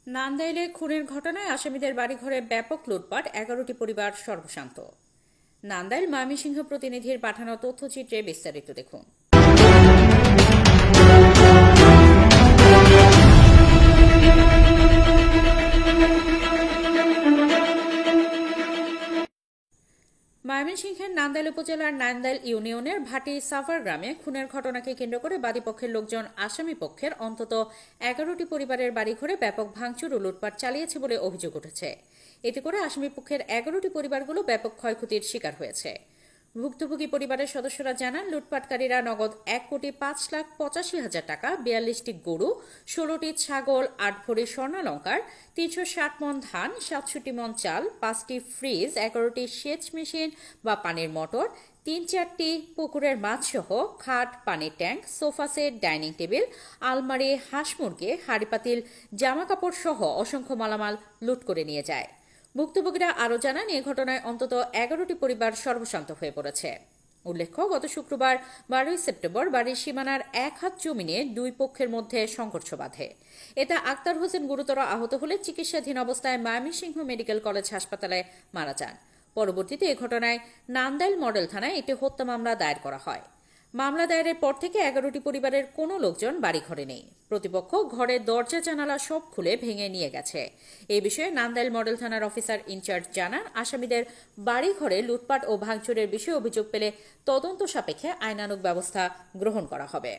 নান্দাইলে খুনের ঘটনায় আসামিদের বাড়িঘরে ব্যাপক লুটপাট, 11টি পরিবার সর্বশান্ত। নান্দাইল ময়মনসিংহ প্রতিনিধির পাঠানো তথ্যচিত্রে বিস্তারিত দেখুন। ময়মনসিংহের নান্দাইল উপজেলার নান্দাইল ইউনিয়নের ভাটি সাভার গ্রামে খুনের ঘটনাকে কেন্দ্র করে বাদীপক্ষের লোকজন আসামি পক্ষের অন্তত 11টি পরিবারের বাড়িঘরে ব্যাপক ভাঙচুর ও লুটপাট চালিয়েছে বলে অভিযোগ উঠেছে। এতে করে আসামি পক্ষের 11টি পরিবারগুলো ব্যাপক ক্ষয়ক্ষতির শিকার হয়েছে। ভুক্তভোগী পরিবারের সদস্যরা জানান, লুটপাটকারীরা নগদ 1,85,85,000 টাকা, 42টি গরু, 16টি ছাগল, 8 ভরি স্বর্ণালঙ্কার, 360 মণ ধান, 67 মণ চাল, 5টি ফ্রিজ, 11টি সেচ মেশিন বা পানির মোটর, 3-4টি পুকুরের মাছ সহ খাট, পানির tank, sofa set, dining table, আলমারি, হাঁস মুরগি, হাঁড়িপাতিল, জামাকাপড় সহ অসংখ্য মালামাল লুট করে নিয়ে যায়। ভুক্তভোগীরা আরও জানান, এ ঘটনায় অন্তত 11টি পরিবার সর্বশান্ত হয়ে পড়েছে। উল্লেখ্য, গত শুক্রবার 12 সেপ্টেম্বর বাড়ির সীমানার 1 হাত জমি নিয়ে দুই পক্ষের মধ্যে সংঘর্ষ বাধে। এতে আক্তার হোসেন গুরুতর আহত হলে চিকিৎসাধীন অবস্থায় ময়মনসিংহ মেডিকেল কলেজ হাসপাতালে মারা যান। পরবর্তীতে এ ঘটনায় নান্দাইল মডেল থানায় একটি হত্যা মামলা দায়ের করা হয়। মামলা দায়েরের পর থেকে 11টি পরিবারের কোনো লোকজন বাড়িঘরে নেই। প্রতিপক্ষ ঘরের দরজা জানালা সব খুলে ভেঙে নিয়ে গেছে। এই বিষয়ে নান্দাইল মডেল থানার অফিসার ইনচার্জ জানান, আসামিদের বাড়িঘরে লুটপাট ও ভাঙচুরের বিষয়ে অভিযোগ পেলে তদন্ত সাপেক্ষে আইনানুগ ব্যবস্থা গ্রহণ করা হবে।